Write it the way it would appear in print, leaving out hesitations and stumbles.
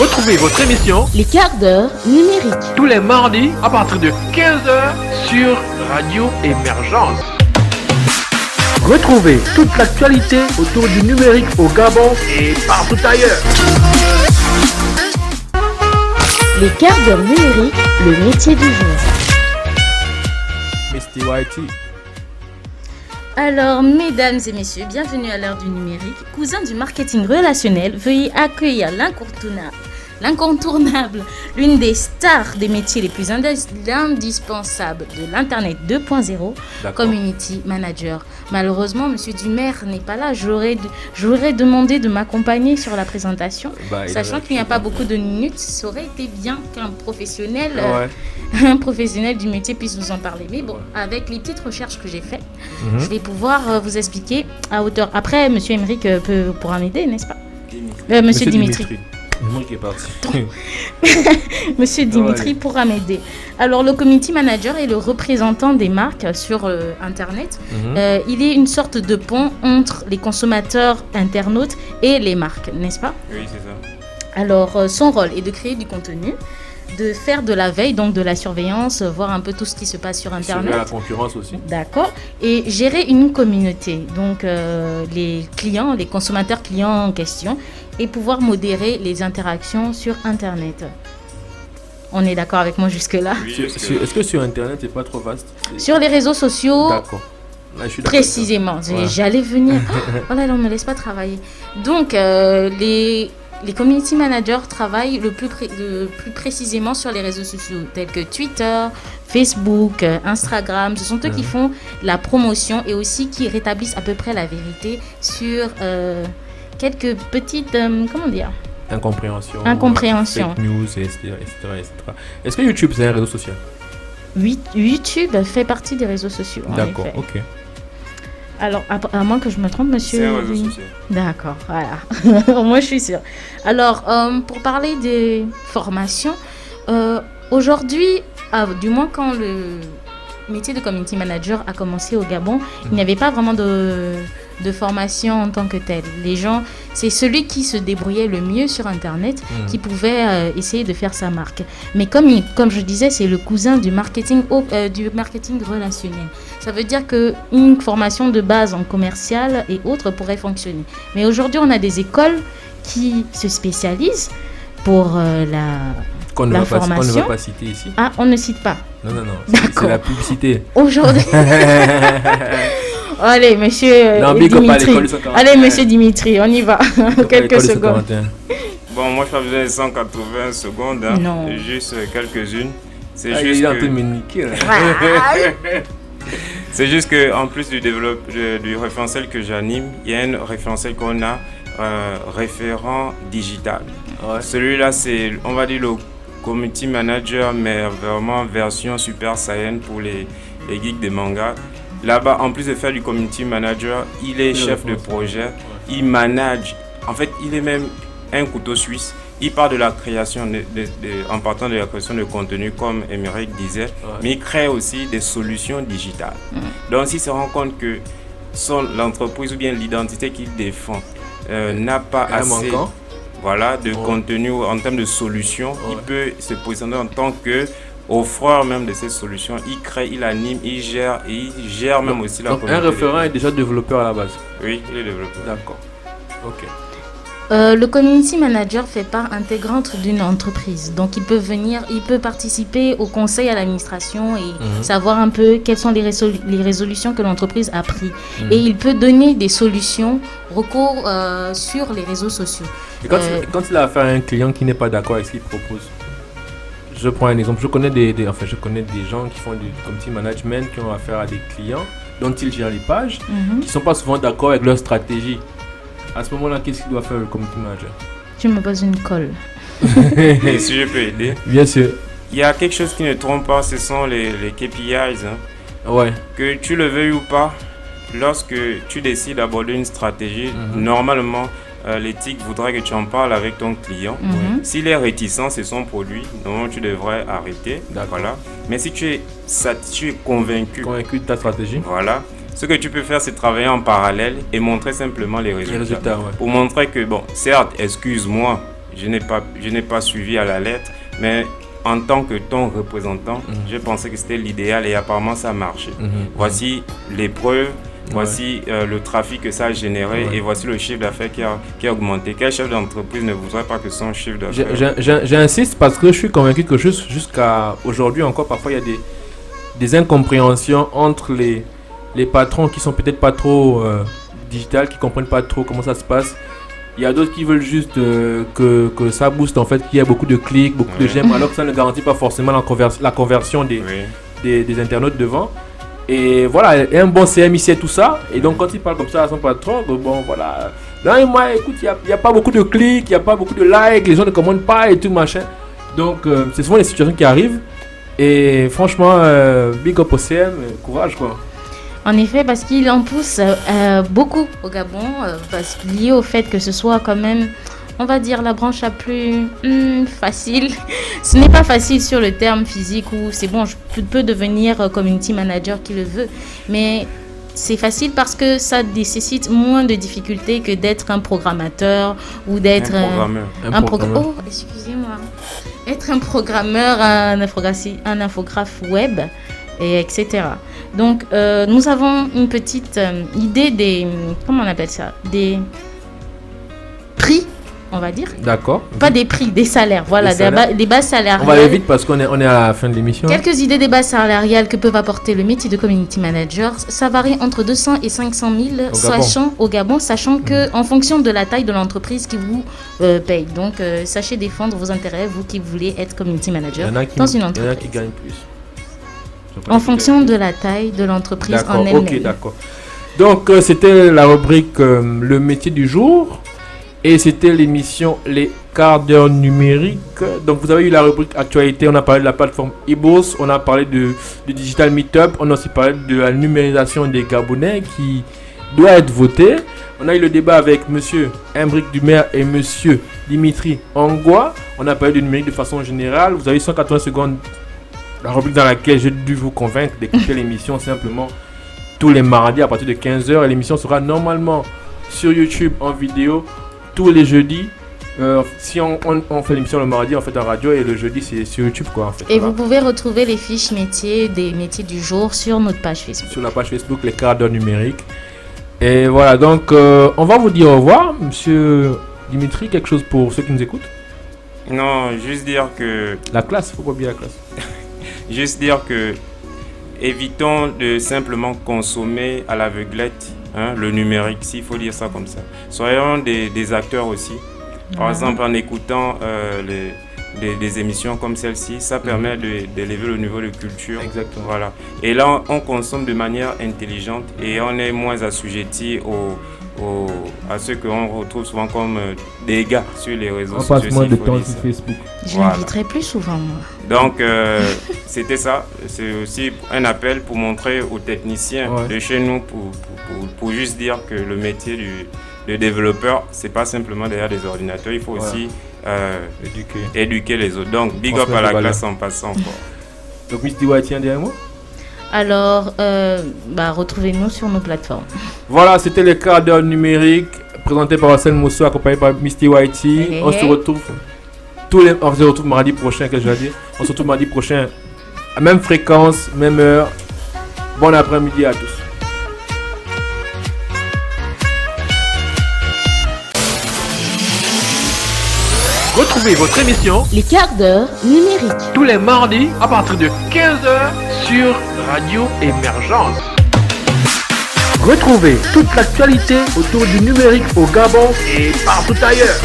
Retrouvez votre émission Les quarts d'heure numériques tous les mardis à partir de 15h sur Radio Émergence. Retrouvez toute l'actualité autour du numérique au Gabon et partout ailleurs. Les quarts d'heure numériques, le métier du jour. Misty Whitey. Alors, mesdames et messieurs, bienvenue à l'heure du numérique. Cousin du marketing relationnel, veuillez accueillir l'incontournable, l'une des stars des métiers les plus indispensables de l'Internet 2.0, Community Manager. Malheureusement, Monsieur Dumer n'est pas là. J'aurais demandé de m'accompagner sur la présentation, sachant qu'il n'y a pas beaucoup de minutes. Ça aurait été bien qu'un professionnel, un professionnel du métier puisse nous en parler. Mais bon, avec les petites recherches que j'ai faites, je vais pouvoir vous expliquer à hauteur. Après, Monsieur Emeric pourra m'aider, n'est-ce pas? Monsieur Dimitri. Moi qui est parti. Monsieur Dimitri pourra m'aider. Alors, le community manager est le représentant des marques sur Internet. Il est une sorte de pont entre les consommateurs internautes et les marques, n'est-ce pas? Oui, c'est ça. Alors, son rôle est de créer du contenu, de faire de la veille, donc de la surveillance, voir un peu tout ce qui se passe sur Internet. Surveiller la concurrence aussi. D'accord. Et gérer une communauté, donc les clients, les consommateurs clients en question, et pouvoir modérer les interactions sur Internet. On est d'accord avec moi jusque-là? Oui, Est-ce que sur Internet, c'est pas trop vaste? Sur les réseaux sociaux, d'accord. Là, je suis précisément. J'allais venir. Oh là là, on ne me laisse pas travailler. Donc, les community managers travaillent le plus précisément sur les réseaux sociaux tels que Twitter, Facebook, Instagram. Ce sont eux qui font la promotion et aussi qui rétablissent à peu près la vérité sur quelques petites, comment dire, incompréhension. Fake news, etc. Est-ce que YouTube, c'est un réseau social? Oui, YouTube fait partie des réseaux sociaux. D'accord, en effet. ok. Alors, à moins que je me trompe, monsieur. C'est un réseau social. D'accord, voilà. Moi, je suis sûre. Alors, pour parler des formations, aujourd'hui, du moins quand le métier de community manager a commencé au Gabon, il n'y avait pas vraiment de formation en tant que telle. Les gens, c'est celui qui se débrouillait le mieux sur Internet qui pouvait essayer de faire sa marque. Mais comme je disais, c'est le cousin du marketing relationnel. Ça veut dire qu'une formation de base en commercial et autres pourrait fonctionner. Mais aujourd'hui, on a des écoles qui se spécialisent pour la formation. On ne va pas citer ici. Ah, on ne cite pas. Non. D'accord. C'est la publicité. Aujourd'hui. Allez, monsieur Dimitri. Allez, monsieur Dimitri, on y va. Quelques secondes. Bon, moi, je n'ai pas besoin de 180 secondes. Hein. Non. Juste quelques-unes. C'est juste juste que... que... C'est juste qu'en plus du référentiel que j'anime, il y a un référentiel qu'on a, référent digital. Ouais. Celui-là, c'est, on va dire, le community manager, mais vraiment version Super Saiyan pour les geeks de manga. Là-bas, en plus de faire du community manager, il est chef de projet, il manage. En fait, il est même un couteau suisse. Il part de la création, en partant de la création de contenu, comme Emeric disait, mais il crée aussi des solutions digitales. Donc, s'il se rend compte que l'entreprise ou bien l'identité qu'il défend n'a pas assez de contenu en termes de solutions, il peut se positionner en tant que offreur même de ces solutions. Il crée, il anime, il gère même aussi la communauté. Un référent est déjà développeur à la base. Oui, il est développeur. D'accord. Ok. Le community manager fait part intégrante d'une entreprise. Donc, il peut participer au conseil à l'administration et savoir un peu quelles sont les résolutions que l'entreprise a prises. Et il peut donner des solutions, recours sur les réseaux sociaux. Et quand il a affaire à un client qui n'est pas d'accord avec ce qu'il propose, je prends un exemple. Je connais des gens qui font du community management, qui ont affaire à des clients dont ils gèrent les pages, qui ne sont pas souvent d'accord avec leur stratégie. À ce moment-là, qu'est-ce qu'il doit faire le community manager? Tu me poses une colle. Et si je peux aider? Bien sûr. Il y a quelque chose qui ne trompe pas, ce sont les KPIs. Hein. Ouais. Que tu le veuilles ou pas, lorsque tu décides d'aborder une stratégie, normalement, l'éthique voudrait que tu en parles avec ton client. S'il est réticent, c'est son produit, normalement tu devrais arrêter. Voilà. Mais si tu es convaincu de ta stratégie, voilà. Ce que tu peux faire, c'est travailler en parallèle et montrer simplement les résultats. Pour montrer que, bon, certes, excuse-moi, je n'ai pas suivi à la lettre, mais en tant que ton représentant, je pensais que c'était l'idéal et apparemment ça a marché. Voici les preuves, voici le trafic que ça a généré et voici le chiffre d'affaires qui a augmenté. Quel chef d'entreprise ne voudrait pas que son chiffre d'affaires... J'insiste parce que je suis convaincu que jusqu'à aujourd'hui encore, parfois il y a des incompréhensions entre les patrons qui sont peut-être pas trop digital, qui comprennent pas trop comment ça se passe. Il y a d'autres qui veulent juste que ça booste, en fait, qu'il y ait beaucoup de clics, beaucoup de j'aime, alors que ça ne garantit pas forcément la conversion des internautes devant. Et voilà, un bon CM, il sait tout ça. Et donc, quand il parle comme ça à son patron, bon, voilà. Non, moi, écoute, il n'y a pas beaucoup de clics, il n'y a pas beaucoup de likes, les gens ne commandent pas et tout, machin. Donc, c'est souvent les situations qui arrivent. Et franchement, big up au CM, courage, quoi. En effet, parce qu'il en pousse beaucoup au Gabon, lié au fait que ce soit quand même, on va dire, la branche la plus facile. Ce n'est pas facile sur le terme physique où c'est bon, je peux devenir community manager qui le veut, mais c'est facile parce que ça nécessite moins de difficultés que d'être un programmateur ou d'être un programmeur. Oh, excusez-moi. Être un programmeur, un infographe web, et etc. Donc, nous avons une petite idée des... Comment on appelle ça ? Des prix, on va dire. D'accord. Pas des prix, des salaires. Voilà, des bases salariales. On va aller vite parce qu'on est à la fin de l'émission. Quelques idées des bases salariales que peuvent apporter le métier de community manager. Ça varie entre 200 et 500 000 au Gabon, sachant qu'en fonction de la taille de l'entreprise qui vous paye. Donc, sachez défendre vos intérêts, vous qui voulez être community manager dans une entreprise. Il y en a qui gagnent plus. En fonction de la taille de l'entreprise en elle-même. Ok, d'accord. Donc, c'était la rubrique le métier du jour. Et c'était l'émission Les quarts d'heure numériques. Donc, vous avez eu la rubrique actualité. On a parlé de la plateforme eBourse. On a parlé du Digital Meetup. On a aussi parlé de la numérisation des Gabonais qui doit être votée. On a eu le débat avec monsieur Embrick Dumer et monsieur Dimitri Angwa. On a parlé du numérique de façon générale. Vous avez eu 180 secondes. La rubrique dans laquelle j'ai dû vous convaincre d'écouter l'émission simplement tous les mardis à partir de 15h. Et l'émission sera normalement sur YouTube en vidéo tous les jeudis. Si on fait l'émission le mardi, on fait en radio et le jeudi c'est sur YouTube, quoi, en fait. Et voilà. Vous pouvez retrouver les fiches métiers des métiers du jour sur notre page Facebook. Sur la page Facebook, les quarts d'heure numériques. Et voilà, donc on va vous dire au revoir. Monsieur Dimitri, quelque chose pour ceux qui nous écoutent? Non, juste dire que... La classe, faut pas oublier la classe. Juste dire que évitons de simplement consommer à l'aveuglette le numérique, s'il faut dire ça comme ça. Soyons des acteurs aussi. Par exemple, en écoutant des émissions comme celle-ci, ça permet d'élever le niveau de culture. Exactement. Voilà. Et là, on consomme de manière intelligente et on est moins assujetti à ceux qu'on retrouve souvent comme des gars sur les réseaux sociaux. On passe moins de temps sur Facebook. Je l'inviterai plus souvent, moi. Donc, c'était ça. C'est aussi un appel pour montrer aux techniciens de chez nous, pour juste dire que le métier de développeur, c'est pas simplement derrière des ordinateurs. Il faut aussi éduquer les autres. Donc, big up à la classe en passant encore. Donc, Miss Diwa, tiens derrière moi. Alors, retrouvez-nous sur nos plateformes. Voilà, c'était les quarts d'heure numériques présentés par Marcel Mousso, accompagné par Misty Whitey. On se retrouve mardi prochain, qu'est-ce que je vais dire. On se retrouve mardi prochain à même fréquence, même heure. Bon après-midi à tous. Retrouvez votre émission Les quarts d'heure numériques tous les mardis à partir de 15h sur Radio Émergence. Retrouvez toute l'actualité autour du numérique au Gabon et partout ailleurs.